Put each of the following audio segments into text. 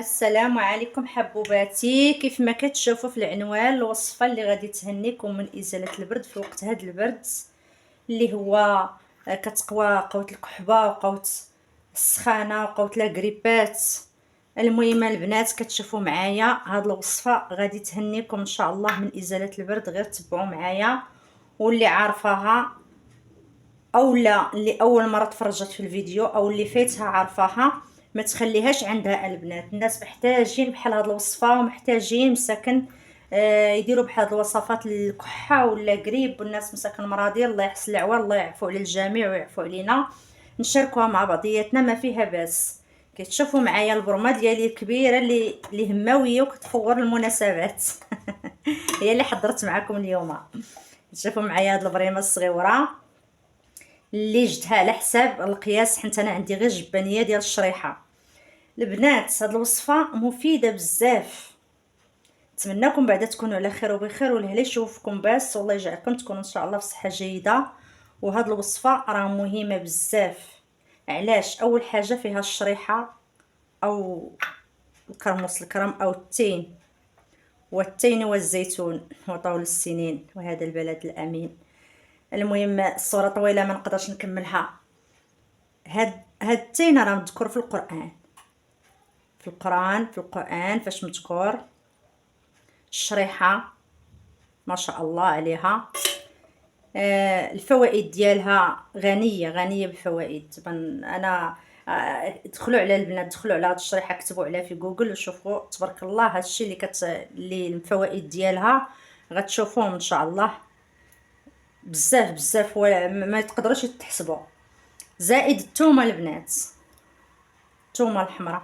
السلام عليكم حبوباتي. كيف ما كتشوفوا في العنوان الوصفه اللي غادي تهنيكم من ازاله البرد في وقت هذا البرد اللي هو كتقوى قوه الكحبه وقوه السخانه وقوه لا غريبات. المهم البنات كتشوفوا معايا هاد الوصفه غادي تهنيكم ان شاء الله من ازاله البرد. غير تبعوا معايا، واللي عارفاها او لا اللي اول مره تفرجت في الفيديو او اللي فاتها عارفاها ما تخليهاش عندها. البنات الناس محتاجين بحال هاد الوصفه ومحتاجين مساكن يديروا بحال هاد الوصفات الكحه ولا قريب، والناس مساكن مرضي. الله يحسن العوان، الله يعفو على الجميع ويعفو علينا، نشاركوها مع بعضياتنا ما فيها باس. كتشوفوا معايا البرمه ديالي الكبيره اللي هماويه وكتفور المناسبات هي اللي حضرت معكم اليوم. تشوفوا معايا هاد البريمه الصغيره اللي جدها على حساب القياس، حيت انا عندي غير جبانيه ديال الشريحه. البنات هاد الوصفه مفيده بزاف، نتمنىكم بعدا تكونوا على خير وبخير والهلا يشوفكم باس، والله يجعلكم تكونوا ان شاء الله في صحه جيده. وهاد الوصفه راه مهمه بزاف. علاش؟ اول حاجه فيها الشريحه او الكرموس الكرم او التين، والتين والزيتون وطول السنين وهذا البلد الامين. المهم الصوره طويله ما نقدرش نكملها. هاد التين راه مذكور في القران، فاش مذكور الشريحه ما شاء الله عليها. الفوائد ديالها غنيه بالفوائد. طبعا انا دخلوا على البنات، دخلوا على هاد الشريحه، كتبوا عليها في جوجل وشوفوا تبارك الله هادشي اللي الفوائد ديالها غتشوفوهم ان شاء الله بزاف ما يتقدروش يتحسبوا. زائد الثومه البنات، الثومه الحمراء،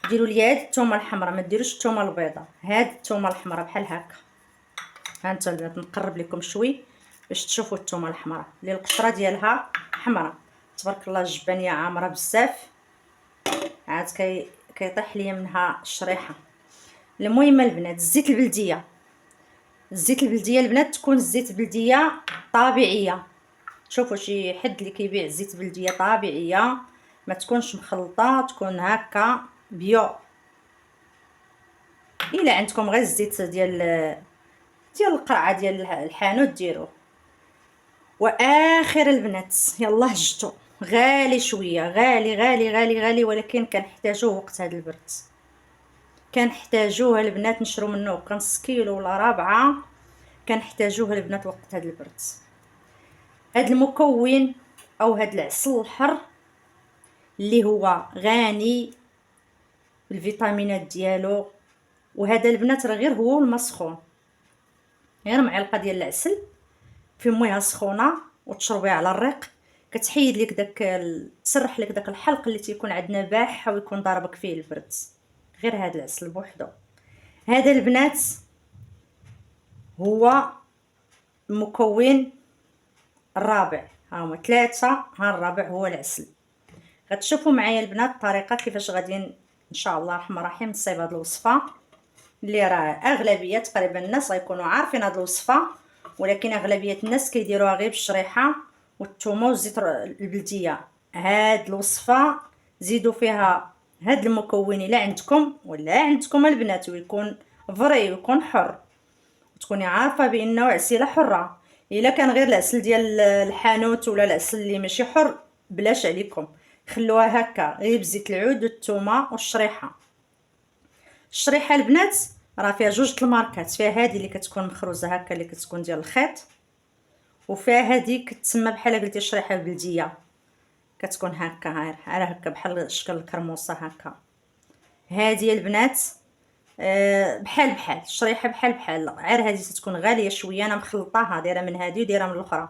ديروا لي هاد الثومه الحمراء، ما ديروش الثومه البيضاء. هاد الثومه الحمراء بحال هكا، ها انتم البنات نقرب لكم شوي باش تشوفوا الثومه الحمراء اللي القشره ديالها حمراء. تبارك الله الجبانيه عامره بزاف، عاد كيطيح ليا منها الشريحه. المهم البنات الزيت البلديه البنات تكون الزيت بلديه طبيعيه. شوفوا شي حد اللي كيبيع زيت بلديه طبيعيه، ما تكونش مخلطه، تكون هكا بيو. الا عندكم غير الزيت ديال القرعه ديال الحانوت ديروه. واخر البنات يلا هجتو، غالي شويه، غالي ولكن كنحتاجوه وقت هذا البرد. كنحتاجوه البنات نشرو منه نص كيلو ولا ربعه، كنحتاجوه البنات وقت هذا البرد. هذا المكون او هذا العسل الحر اللي هو غني بالفيتامينات ديالو، وهذا البنات راه غير هو المسخون، غير معلقه ديال العسل في مياه سخونه وتشربيها على الريق، كتحيد لك داك تسرح لك داك الحلق اللي تيكون عندنا باح ويكون ضاربك فيه البرد. غير هذا العسل بوحدو. هذا البنات هو المكون الرابع، ها هما ثلاثه، ها الرابع هو العسل. غتشوفوا معايا البنات الطريقه كيفاش غادي ان شاء الله الرحمن الرحيم نصيب هذه الوصفه اللي راه اغلبيه تقريبا الناس غيكونوا عارفين هذه الوصفه، ولكن اغلبيه الناس كيديروها غير بالشريحه والثومه والزيت البلديه. هاد الوصفه زيدوا فيها هاد المكون الا عندكم ولا عندكم البنات، ويكون فري ويكون حر، وتكوني عارفه بانه عسيله حره. الا كان غير العسل ديال الحانوت ولا العسل اللي ماشي حر بلاش عليكم، خلوها هكا غير بزيت العود والثومه والشريحه. الشريحه البنات راه فيها جوج الماركات، فيها هذه اللي كتكون مخروزه هكا اللي كتكون ديال الخيط، وفيها هذه كتسمى بحال قلتي الشريحه البلديه، كتكون هكا على هكا بحال شكل الكرموسه هكا. هذه البنات بحال الشريحه بحال غير هذه تكون غاليه شويه، انا مخلطاها دايره من هذه ودايره من الاخرى،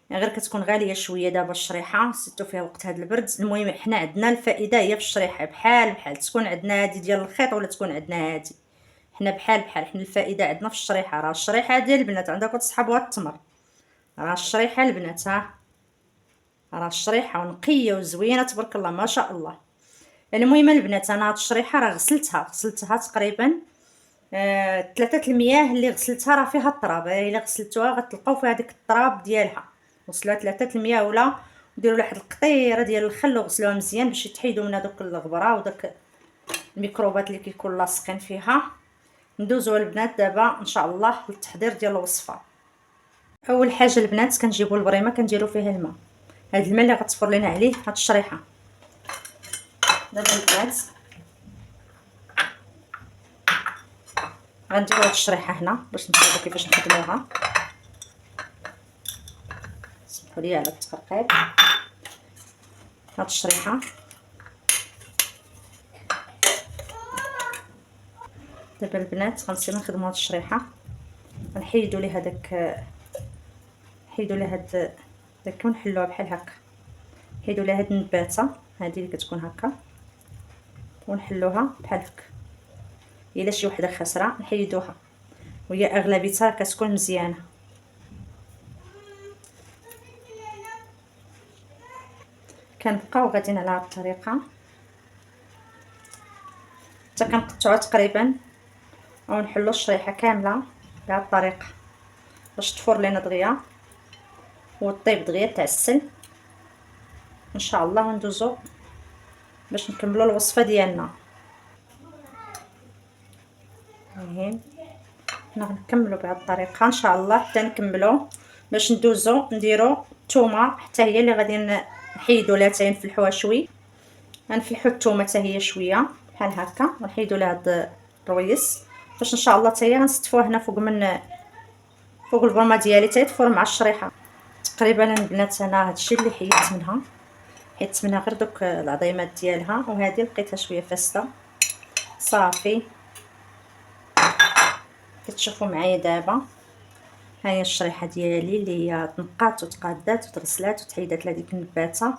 يعني غير كتكون غاليه شويه دابا الشريحه سيتو فيها وقت هذا البرد. المهم حنا عندنا الفائده هي في الشريحه بحال تكون عندنا هذه ديال الخيط ولا تكون عندنا هذه، حنا بحال حنا الفائده عندنا في الشريحه. راه الشريحه ديال البنات عندها كتصحابوها التمر، راه الشريحه البنات راه الشريحه نقيه وزوينه تبارك الله ما شاء الله. المهم البنات انا هاد الشريحه راه غسلتها تقريبا 3 المياه اللي غسلتها راه فيها التراب، الا غسلتوها غتلقاو فيها ديك التراب ديالها. غسلوها 3 المياه ولا وديروا لها واحد القطيره ديال الخل وغسلوها مزيان باش يتحيدوا من هذوك الغبره وداك الميكروبات اللي كيكون لاصقين فيها. ندوزو البنات دابا ان شاء الله للتحضير ديال الوصفه. اول حاجه البنات كنجيبو البريمه كنديرو فيها الماء، هاد الماء اللي غتفور لينا عليه هاد الشريحه. دابا البنات غنديرو هاد الشريحه هنا باش نشوفو كيفاش نخدموها. سمحوا لي على التقرقير. هاد الشريحه دابا البنات غنسيو نخدمو هاد الشريحه، غنحيدو ليها داك، نحيدو ليها هاد داك ونحلوها بحال هكا. نحيدو ليها هاد النباته هادي اللي كتكون هكا ونحلوها بحال هكا. الا شي وحده خاسره نحيدوها، وهي اغلبيتها كتكون مزيانه. كنبقاو غاديين على هاد الطريقه حتى كنقطعوها تقريبا او نحلو الشريحه كامله بهاد الطريقه باش تفور لينا دغيا وطيب دغيا تعسل ان شاء الله. وندوزو باش نكملو الوصفه ديالنا. المهم حنا غنكملو بهاد الطريقه ان شاء الله حتى نكملو باش ندوزو نديرو الثومه حتى هي اللي غادي نحيدو لها حتى نفلحوها شوي. غنفلحو الثومه حتى هي شويه بحال هكا ونحيدو لها هاد الرويس باش ان شاء الله حتى هي غنستفوها هنا فوق البرمه ديالي تيتفور مع الشريحه. تقريبا البنات انا هادشي اللي حيدت منها غير دوك العظيمات ديالها، وهذه لقيتها شويه فاسده. صافي كتشوفوا معايا دابا ها هي الشريحه ديالي اللي هي تنقات وتقادات وتغسلات وتحيدات لها ديك النباته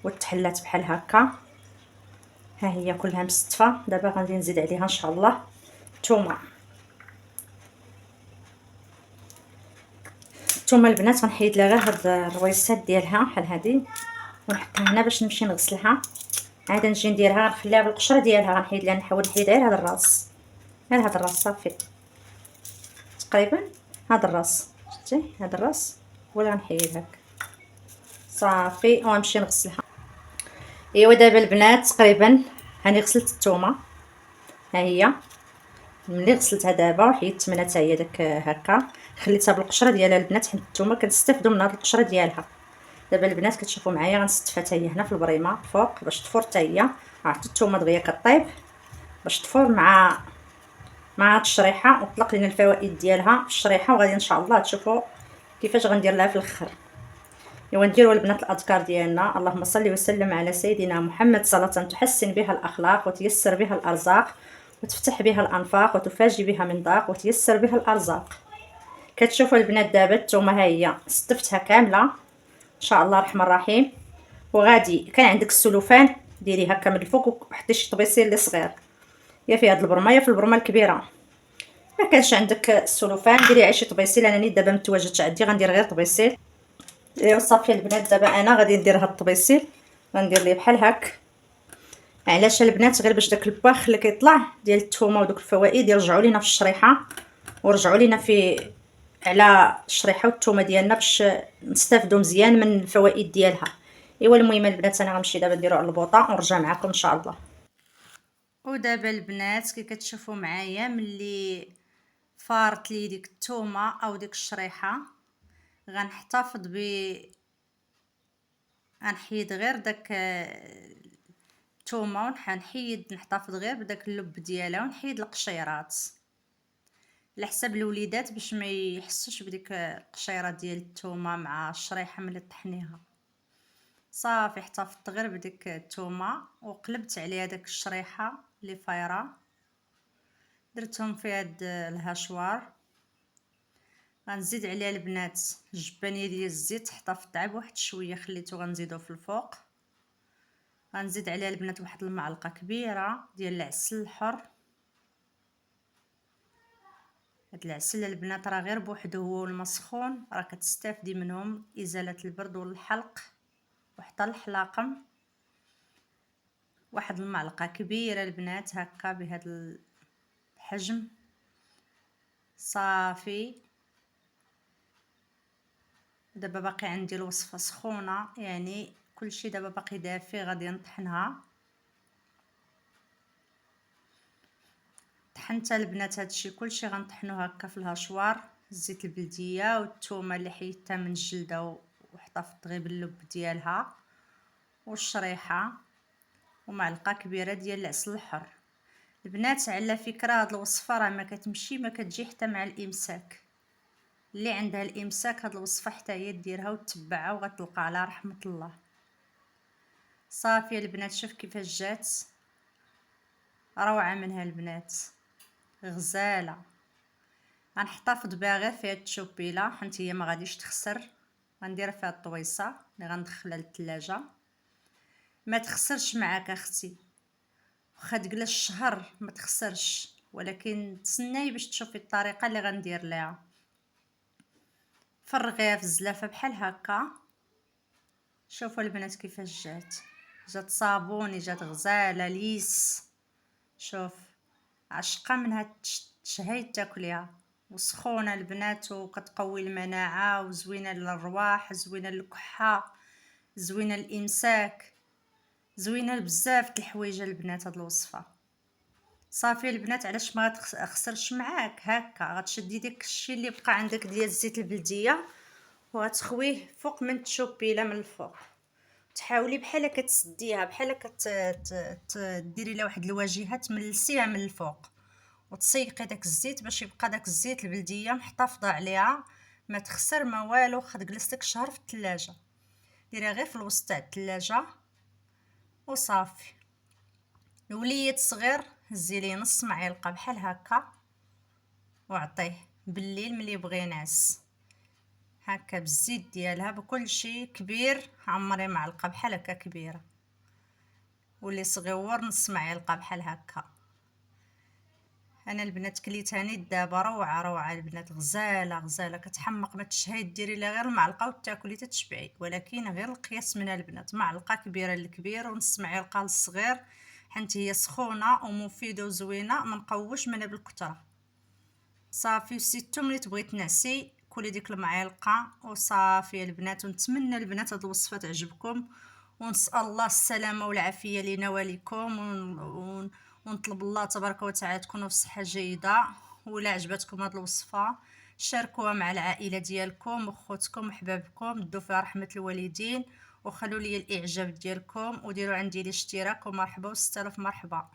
وتحلات بحال هكا. ها هي كلها مستفه. دابا غادي نزيد عليها ان شاء الله الثومه البنات غنحيد لها غير هاد الرويسات ديالها بحال هادي ونحطها هنا باش نمشي نغسلها. عاد نجي نديرها نخليها بالقشره ديالها، غنحيد لها نحاول نحيد غير هذا الراس، غير هذا الراس صافي. تقريبا هذا الراس، شتي هذا الراس ولا غنحيد هكا صافي ونمشي نغسلها. ايوا دابا البنات تقريبا هاني غسلت الثومه، ها هي ملي غسلتها دابا وحيدت منها حتى هي داك هكا، خليتها بالقشره ديالها البنات حيت الثومه كنستافدوا من هاد القشره ديالها. دابا البنات كتشوفوا معايا غنستفها حتى هي هنا في البريمه فوق باش تفور حتى هي. عرفتوا الثومه دغيا كطيب باش تفور مع هاد الشريحه وتطلق لنا الفوائد ديالها في الشريحه، وغادي ان شاء الله تشوفوا كيفاش غندير لها في الاخر. ايوا نديروا البنات الاذكار ديالنا. اللهم صل وسلم على سيدنا محمد صلاه تحسن بها الاخلاق وتيسر بها الارزاق وتفتح بها الانفاق وتفاجئ بها من ضاق وتيسر بها الارزاق. كتشوفوا البنات دابا الثومه ها هي استفتها كامله ان شاء الله الرحمن الرحيم. وغادي كان عندك السلوفان ديري هكا من الفوق وحطي شي طبيسيل اللي صغير، يا في هاد البرمه يا في البرمه الكبيره. ما كانش عندك السلوفان ديري عشي طبيسيل. انا دابا متواجدش عندي غندير غير طبيسيل. ايوا صافي البنات دابا انا غادي ندير هاد الطبيسيل، غندير ليه بحال هاك. علاش البنات؟ غير باش داك الباخ اللي كيطلع ديال الثومه ودوك الفوائد يرجعوا لينا في الشريحه ورجعوا لينا على الشريحه والثومه ديالنا باش نستافدوا مزيان من الفوائد ديالها. ايوا المهم البنات انا غنمشي دابا نديرو على البوطه ونرجع معكم ان شاء الله. ودابا البنات كي كتشوفوا معايا ملي فارت لي ديك الثومه او ديك الشريحه غنحتفظ غنحيد غير داك الثومه ونحيد نحتفظ غير بداك اللب ديالها ونحيد القشيرات على حساب الوليدات باش ما يحسوش بديك القشيره ديال الثومه مع الشريحه ملي طحنيها. صافي احتفظت غير بديك الثومه وقلبت عليها داك الشريحه اللي فايره، درتهم في هاد الهشوار. غنزيد عليها البنات الجبانيه ديال الزيت، احتفظت عا بواحد شويه خليته غنزيدو في الفوق. غنزيد عليها البنات واحد المعلقه كبيره ديال العسل الحر. هاد العسل البنات راه غير بوحدو هو المسخون راه كتستافدي منهم ازاله البرد والحلق وحتى الحلاقم. واحد المعلقه كبيره البنات هكا بهذا الحجم. صافي دابا باقي عندي الوصفه سخونه، يعني كلشي دابا باقي دافي غادي نطحنها. طحنت البنات هادشي كلشي غنطحنو هكا في الهشوار، الزيت البلديه والثومه اللي حيدتها من الجلده وحطفت غير باللب ديالها والشريحه ومعلقه كبيره ديال العسل الحر. البنات على فكره هاد الوصفه راه ما كتمشي ما كتجي حتى مع الامساك، اللي عندها الامساك هاد الوصفه حتى هي ديرها وتتبعها وغتلقى على رحمه الله. صافي البنات شوف كيفاش جات، روعه منها البنات، غزاله. غنحتفظ بها غير في هاد التشوبيله حيت هي ما غاديش تخسر، غنديرها فيها الطويصه اللي غندخلها للثلاجه. ما تخسرش معاك اختي، واخا تجلس شهر ما تخسرش، ولكن تسناي باش تشوفي الطريقه اللي غندير ليها. فرغيها في الزلافه بحال هكا. شوفوا البنات كيفاش جات صابوني، جات غزاله ليس. شوف عشقه منها، تشهي تاكليها وسخونه البنات وكتقوي المناعه وزوينه للرواح، زوينه للكحه، زوينه للامساك، زوينه بزاف د الحوايج البنات هاد الوصفه. صافي البنات علاش ما غتخسرش معاك، هكا غتشدي داك الشيء اللي بقى عندك ديال الزيت البلديه وغتخويه فوق من التشوبيله من الفوق، تحاولي بحال كتسديها بحال ديري لها واحد الواجهه تملسيها من الفوق وتسيقي داك الزيت باش يبقى داك الزيت البلديه محتفظه عليها، ما تخسر ما والو. خد جلس لك شهر في الثلاجه، ديريها غير في الوسط تاع الثلاجه وصافي. الوليد صغير هزي ليه نص معلقه بحال هكا وعطيه بالليل ملي يبغي ينعس هكا بالزيت ديالها بكل شيء. كبير عمري معلقه بحال هكا كبيره، واللي صغيور نص معلقه بحال هكا. انا البنات كليتها نيت دابا روعه روعه البنات، غزاله غزاله كتحمق. ما تشهي ديري لها غير المعلقه وتاكلي تتشبعي، ولكن غير القياس من البنات، معلقه كبيره للكبير ونص معلقه للصغير، حيت هي سخونه ومفيده وزوينه ما نقوش منها بالكثره. صافي وسيتو ملي تبغي تنعسي كولي ديك المعلقه وصافي البنات. ونتمنى البنات هاد الوصفه تعجبكم، ونسال الله السلامه والعافيه لينا وليكم، ونطلب الله تبارك وتعالى تكونوا في صحه جيده. ولا عجبتكم هاد الوصفه شاركوها مع العائله ديالكم وخوتكم وحبابكم، دوا فيها رحمه الوالدين، وخلوا لي الاعجاب ديالكم وديروا عندي الاشتراك. ومرحبا و6000 مرحبا.